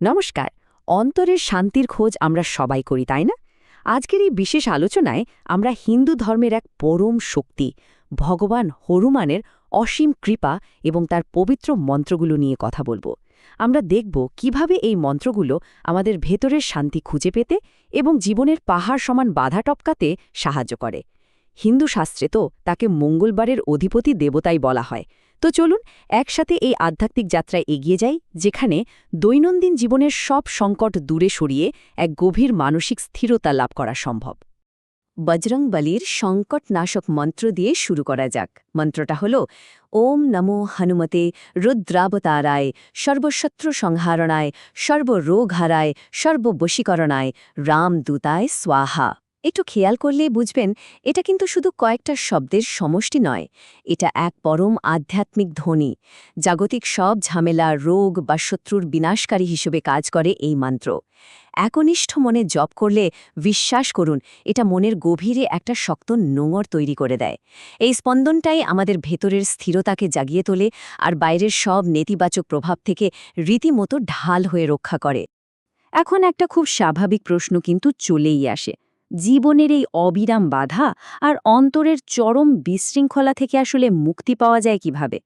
নমস্কার। অন্তরের শান্তির খোঁজ আমরা সবাই করি, তাই না? আজকের এই বিশেষ আলোচনায় আমরা হিন্দু ধর্মের এক পরম শক্তি ভগবান হনুমানের অসীম কৃপা এবং তার পবিত্র মন্ত্রগুলো নিয়ে কথা বলবো। আমরা দেখব কিভাবে এই মন্ত্রগুলো আমাদের ভেতরের শান্তি খুঁজে পেতে এবং জীবনের পাহাড় সমান বাধা টপকাতে সাহায্য করে। হিন্দু শাস্ত্রে তো তাকে মঙ্গলবারের অধিপতি দেবতাই বলা হয়। তো চলুন একসাথে এই আধ্যাত্মিক যাত্রায় এগিয়ে যাই, যেখানে দৈনন্দিন জীবনের সব সংকট দূরে সরিয়ে এক গভীর মানসিক স্থিরতা লাভ করা সম্ভব। বজরংবলীর সংকটনাশক মন্ত্র দিয়ে শুরু করা যাক। মন্ত্রটা হল ওম নমো হনুমতে রুদ্রাবতারায় সর্বশত্রু সংহারণায় সর্বরোগহারায় সর্ববশীকরণায় রামদূতায় স্বাহা। একটু খেয়াল করলে বুঝবেন এটা কিন্তু শুধু কয়েকটা শব্দের সমষ্টি নয়, এটা এক পরম আধ্যাত্মিক ধ্বনি। জাগতিক সব ঝামেলা, রোগ বা শত্রুর বিনাশকারী হিসেবে কাজ করে এই মন্ত্র। একনিষ্ঠ মনে জপ করলে বিশ্বাস করুন, এটা মনের গভীরে একটা শক্ত নোঙর তৈরি করে দেয়। এই স্পন্দনটাই আমাদের ভেতরের স্থিরতাকে জাগিয়ে তোলে আর বাইরের সব নেতিবাচক প্রভাব থেকে রীতিমতো ঢাল হয়ে রক্ষা করে। এখন একটা খুব স্বাভাবিক প্রশ্ন কিন্তু চলেই আসে, জীবনের এই অবিরাম বাধা আর অন্তরের চরম বিশৃঙ্খলা থেকে আসলে মুক্তি পাওয়া যায় কিভাবে?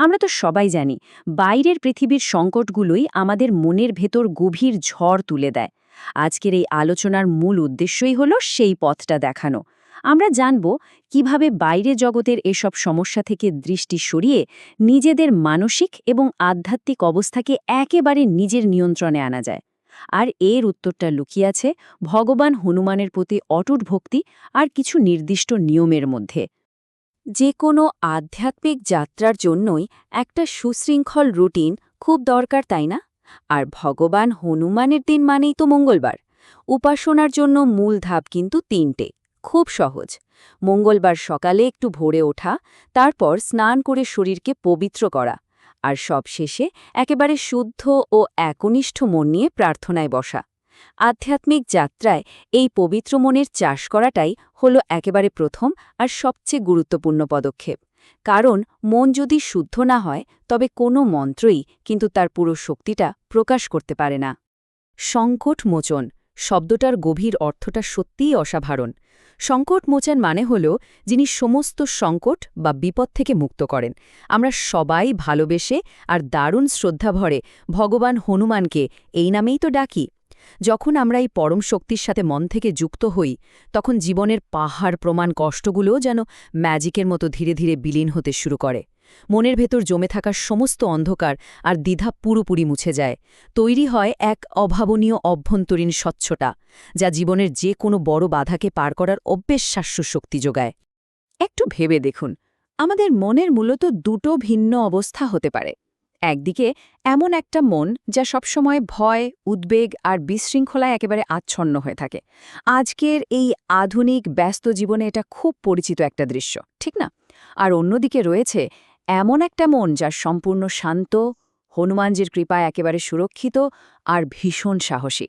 আমরা তো সবাই জানি বাইরের পৃথিবীর সংকটগুলোই আমাদের মনের ভেতর গভীর ঝড় তুলে দেয়। আজকের এই আলোচনার মূল উদ্দেশ্যই হলো সেই পথটা দেখানো। আমরা জানব কিভাবে বাইরে জগতের এসব সমস্যা থেকে দৃষ্টি সরিয়ে নিজেদের মানসিক এবং আধ্যাত্মিক অবস্থাকে একেবারে নিজের নিয়ন্ত্রণে আনা যায়। আর এর উত্তরটা লুকিয়ে আছে ভগবান হনুমানের প্রতি অটুট ভক্তি আর কিছু নির্দিষ্ট নিয়মের মধ্যে। যে কোনো আধ্যাত্মিক যাত্রার জন্যই একটা সুশৃঙ্খল রুটিন খুব দরকার, তাই না? আর ভগবান হনুমানের দিন মানেই তো মঙ্গলবার। উপাসনার জন্য মূল ধাপ কিন্তু তিনটে, খুব সহজ। মঙ্গলবার সকালে একটু ভোরে ওঠা, তারপর স্নান করে শরীরকে পবিত্র করা, আর সবশেষে একেবারে শুদ্ধ ও একনিষ্ঠ মন নিয়ে প্রার্থনায় বসা। আধ্যাত্মিক যাত্রায় এই পবিত্র মনের চাষ করাটাই হলো একেবারে প্রথম আর সবচেয়ে গুরুত্বপূর্ণ পদক্ষেপ। কারণ মন যদি শুদ্ধ না হয় তবে কোনো মন্ত্রই কিন্তু তার পুরো শক্তিটা প্রকাশ করতে পারে না। সংকটমোচন শব্দটার গভীর অর্থটা সত্যিই অসাধারণ। সংকটমোচন মানে হল যিনি সমস্ত সংকট বা বিপদ থেকে মুক্ত করেন। আমরা সবাই ভালোবেসে আর দারুণ শ্রদ্ধাভরে ভগবান হনুমানকে এই নামেই তো ডাকি। যখন আমরা এই পরম শক্তির সাথে মন থেকে যুক্ত হই, তখন জীবনের পাহাড় প্রমাণ কষ্টগুলোও যেন ম্যাজিকের মতো ধীরে ধীরে বিলীন হতে শুরু করে। মনের ভেতর জমে থাকা সমস্ত অন্ধকার আর দ্বিধা পুরোপুরি মুছে যায়। তৈরি হয় এক অভাবনীয় অভ্যন্তরীণ স্বচ্ছতা, যা জীবনের যে কোনো বড় বাধাকে পার করার অবিশ্বাস্য শক্তি যোগায়। একটু ভেবে দেখুন, আমাদের মনের মূলত দুটো ভিন্ন অবস্থা হতে পারে। একদিকে এমন একটা মন যা সবসময় ভয়, উদ্বেগ আর বিশৃঙ্খলায় একেবারে আচ্ছন্ন হয়ে থাকে। আজকের এই আধুনিক ব্যস্ত জীবনে এটা খুব পরিচিত একটা দৃশ্য, ঠিক না? আর অন্যদিকে রয়েছে এমন একটা মন যা সম্পূর্ণ শান্ত, হনুমানজির কৃপায় একেবারে সুরক্ষিত আর ভীষণ সাহসী।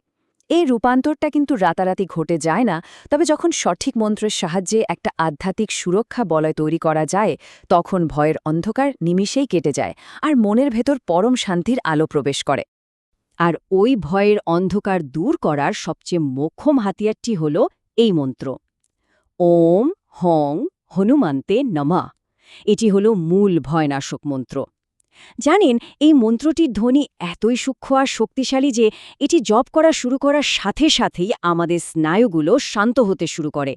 এই রূপান্তরটা কিন্তু রাতারাতি ঘটে যায় না, তবে যখন সঠিক মন্ত্রের সাহায্যে একটা আধ্যাত্মিক সুরক্ষা বলয় তৈরি করা যায়, তখন ভয়ের অন্ধকার নিমিষেই কেটে যায় আর মনের ভেতর পরম শান্তির আলো প্রবেশ করে। আর ওই ভয়ের অন্ধকার দূর করার সবচেয়ে মোক্ষম হাতিয়ারটি হল এই মন্ত্র, ওম হং হনুমন্তে নমঃ। এটি হল মূল ভয়নাশক মন্ত্র। জানেন, এই মন্ত্রটির ধ্বনি এতই সূক্ষ্ম আর শক্তিশালী যে এটি জপ করা শুরু করার সাথে সাথেই আমাদের স্নায়ুগুলো শান্ত হতে শুরু করে।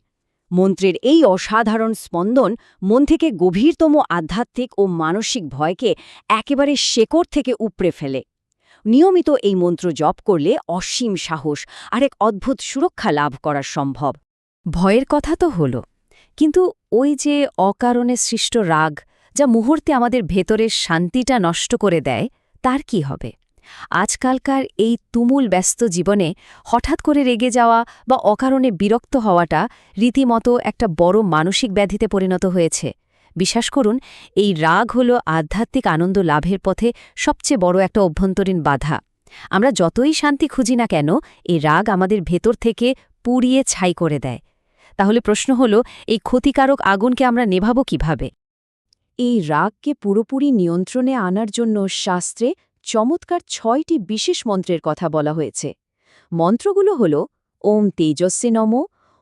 মন্ত্রের এই অসাধারণ স্পন্দন মন থেকে গভীরতম আধ্যাত্মিক ও মানসিক ভয়কে একেবারে শেকড় থেকে উপড়ে ফেলে। নিয়মিত এই মন্ত্র জপ করলে অসীম সাহস আর এক অদ্ভুত সুরক্ষা লাভ করা সম্ভব। ভয়ের কথা তো হলো, কিন্তু ওই যে অকারণে সৃষ্ট রাগ, যা মুহূর্তে আমাদের ভেতরের শান্তিটা নষ্ট করে দেয়, তার কি হবে? আজকালকার এই তুমুল ব্যস্ত জীবনে হঠাৎ করে রেগে যাওয়া বা অকারণে বিরক্ত হওয়াটা রীতিমতো একটা বড় মানসিক ব্যাধিতে পরিণত হয়েছে। বিশ্বাস করুন, এই রাগ হল আধ্যাত্মিক আনন্দ লাভের পথে সবচেয়ে বড় একটা অভ্যন্তরীণ বাধা। আমরা যতই শান্তি খুঁজি না কেন, এই রাগ আমাদের ভেতর থেকে পুড়িয়ে ছাই করে দেয়। তাহলে প্রশ্ন হল, এই ক্ষতিকারক আগুনকে আমরা নেভাবো কিভাবে? এই রাগকে পুরোপুরি নিয়ন্ত্রণে আনার জন্য শাস্ত্রে চমৎকার 6টি বিশেষ মন্ত্রের কথা বলা হয়েছে। মন্ত্রগুলো হল ওম তেজস্বী নম,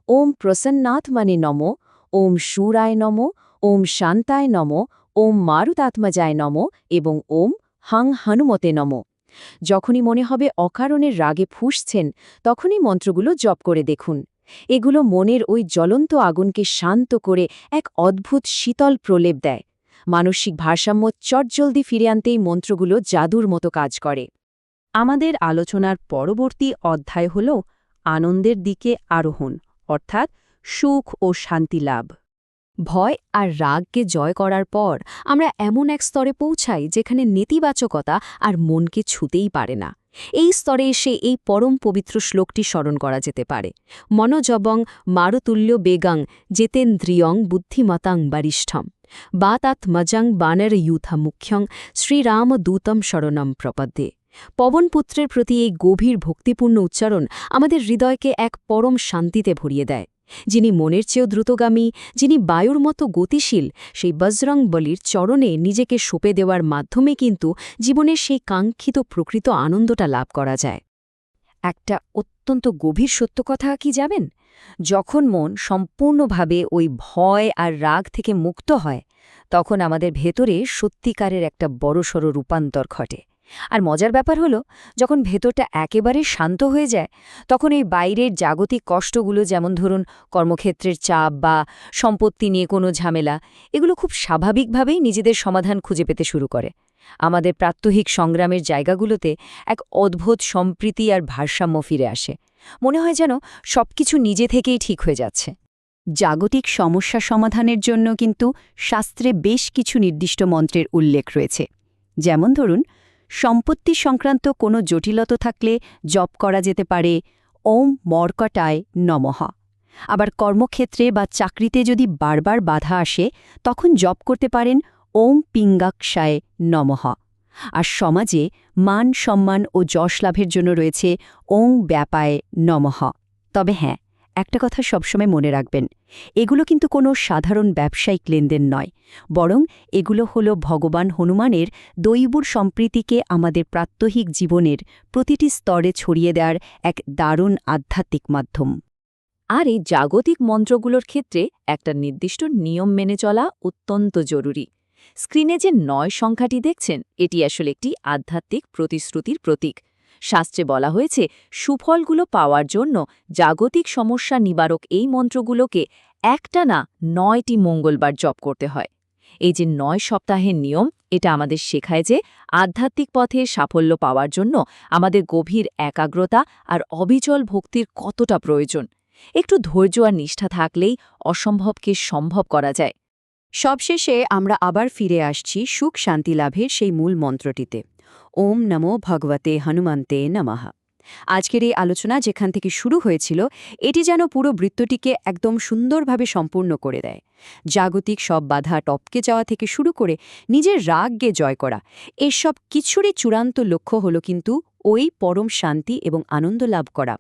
ওম প্রসন্নাত্মনে নম, ওম শূরায় নম, ওম শান্তায় নম, ওম মারুতাত্মজায় নম এবং ওম হাং হনুমতে নম। যখনই মনে হবে অকারণের রাগে ফুঁসছেন, তখনই মন্ত্রগুলো জপ করে দেখুন। এগুলো মনের ওই জ্বলন্ত আগুনকে শান্ত করে এক অদ্ভুত শীতল প্রলেপ দেয়। মানসিক ভারসাম্য চটজলদি ফিরে আনতেই মন্ত্রগুলো জাদুর মতো কাজ করে। আমাদের আলোচনার পরবর্তী অধ্যায় হল আনন্দের দিকে আরোহণ, অর্থাৎ সুখ ও শান্তি লাভ। ভয় আর রাগকে জয় করার পর আমরা এমন এক স্তরে পৌঁছাই যেখানে নেতিবাচকতা আর মনকে ছুতেই পারে না। এই স্তরে এসে এই পরম পবিত্র শ্লোকটি স্মরণ করা যেতে পারে, মনোজবং মারুতুল্য বেগাং জেতেন্দ্রিয়ং বুদ্ধিমতাং বারিষ্ঠম বাতাত্মজং বানর ইউথা মুখ্যং শ্রীরামদূতম শরণম প্রপদ্যে। পবনপুত্রের প্রতি এই গভীর ভক্তিপূর্ণ উচ্চারণ আমাদের হৃদয়কে এক পরম শান্তিতে ভরিয়ে দেয়। যিনি মনের চেয়েও দ্রুতগামী, যিনি বায়ুর মতো গতিশীল, সেই বজরং বলির চরণে নিজেকে সঁপে দেওয়ার মাধ্যমে কিন্তু জীবনের সেই কাঙ্ক্ষিত প্রকৃত আনন্দটা লাভ করা যায়। একটা অত্যন্ত গভীর সত্য কথা কি জানেন? যখন মন সম্পূর্ণভাবে ওই ভয় আর রাগ থেকে মুক্ত হয়, তখন আমাদের ভেতরে সত্যিকারের একটা বড়সড় রূপান্তর ঘটে। আর মজার ব্যাপার হলো, যখন ভেতরটা একেবারে শান্ত হয়ে যায়, তখন এই বাইরের জাগতিক কষ্টগুলো, যেমন ধরুন কর্মক্ষেত্রের চাপ বা সম্পত্তি নিয়ে কোনো ঝামেলা, এগুলো খুব স্বাভাবিকভাবেই নিজেদের সমাধান খুঁজে পেতে শুরু করে। আমাদের প্রাত্যহিক সংগ্রামের জায়গাগুলোতে এক অদ্ভুত সম্প্রীতি আর ভারসাম্য ফিরে আসে। মনে হয় যেন সবকিছু নিজে থেকেই ঠিক হয়ে যাচ্ছে। জাগতিক সমস্যা সমাধানের জন্য কিন্তু শাস্ত্রে বেশ কিছু নির্দিষ্ট মন্ত্রের উল্লেখ রয়েছে। যেমন ধরুন, সম্পত্তি সংক্রান্ত কোনো জটিলতা থাকলে জপ করা যেতে পারে ওম মর্কটায় নমঃ। আবার কর্মক্ষেত্রে বা চাকরিতে যদি বারবার বাধা আসে, তখন জপ করতে পারেন ওম পিঙ্গাক্ষায় নমঃ। আর সমাজে মান সম্মান ও যশ লাভের জন্য রয়েছে ওং ব্যাপায় নমঃ। তবে হ্যাঁ, একটা কথা সবসময় মনে রাখবেন, এগুলো কিন্তু কোনো সাধারণ ব্যবসায়িক লেনদেন নয়, বরং এগুলো হল ভগবান হনুমানের দৈবুর সম্প্রীতিকে আমাদের প্রাত্যহিক জীবনের প্রতিটি স্তরে ছড়িয়ে দেওয়ার এক দারুণ আধ্যাত্মিক মাধ্যম। আর এই জাগতিক মন্ত্রগুলোর ক্ষেত্রে একটা নির্দিষ্ট নিয়ম মেনে চলা অত্যন্ত জরুরি। স্ক্রিনে যে 9 সংখ্যাটি দেখছেন, এটি আসলে একটি আধ্যাত্মিক প্রতিশ্রুতির প্রতীক। শাস্ত্রে বলা হয়েছে, সুফলগুলো পাওয়ার জন্য জাগতিক সমস্যা নিবারক এই মন্ত্রগুলোকে একটানা 9টি মঙ্গলবার জপ করতে হয়। এই যে 9 সপ্তাহের নিয়ম, এটা আমাদের শেখায় যে আধ্যাত্মিক পথে সাফল্য পাওয়ার জন্য আমাদের গভীর একাগ্রতা আর অবিচল ভক্তির কতটা প্রয়োজন। একটু ধৈর্য আর নিষ্ঠা থাকলেই অসম্ভবকে সম্ভব করা যায়। সবশেষে আমরা আবার ফিরে আসছি সুখ শান্তি লাভের সেই মূল মন্ত্রটিতে, ওম নমো ভগবতে হনুমন্তে নমঃ। আজকের এই আলোচনা যেখান থেকে শুরু হয়েছিল, এটি যেন পুরো বৃত্তটিকে একদম সুন্দরভাবে সম্পূর্ণ করে দেয়। জাগতিক সব বাধা টপকে যাওয়া থেকে শুরু করে নিজের রাগকে জয় করা, এসব কিছুরই চূড়ান্ত লক্ষ্য হল কিন্তু ওই পরম শান্তি এবং আনন্দ লাভ করা।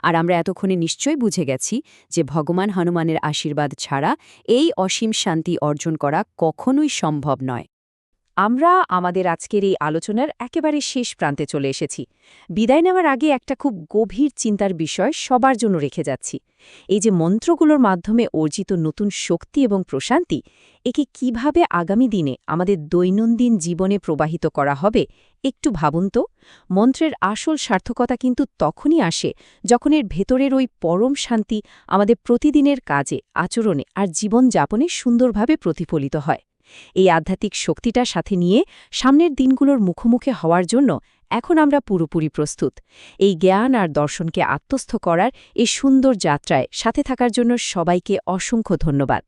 আর আমরা এতক্ষণে নিশ্চয়ই বুঝে গেছি যে ভগবান হনুমানের আশীর্বাদ ছাড়া এই অসীম শান্তি অর্জন করা কখনোই সম্ভব নয়। আমরা আমাদের আজকের এই আলোচনার একেবারে শেষ প্রান্তে চলে এসেছি। বিদায় নেওয়ার আগে একটা খুব গভীর চিন্তার বিষয় সবার জন্য রেখে যাচ্ছি। এই যে মন্ত্রগুলোর মাধ্যমে অর্জিত নতুন শক্তি এবং প্রশান্তি, একে কিভাবে আগামী দিনে আমাদের দৈনন্দিন জীবনে প্রবাহিত করা হবে একটু ভাবুন তো। মন্ত্রের আসল সার্থকতা কিন্তু তখনই আসে যখন এর ভেতরের ওই পরম শান্তি আমাদের প্রতিদিনের কাজে, আচরণে আর জীবনযাপনে সুন্দরভাবে প্রতিফলিত হয়। এই আধ্যাত্মিক শক্তিটা সাথে নিয়ে সামনের দিনগুলোর মুখোমুখি হওয়ার জন্য এখন আমরা পুরোপুরি প্রস্তুত। এই জ্ঞান আর দর্শনকে আত্মস্থ করার এই সুন্দর যাত্রায় সাথে থাকার জন্য সবাইকে অসংখ্য ধন্যবাদ।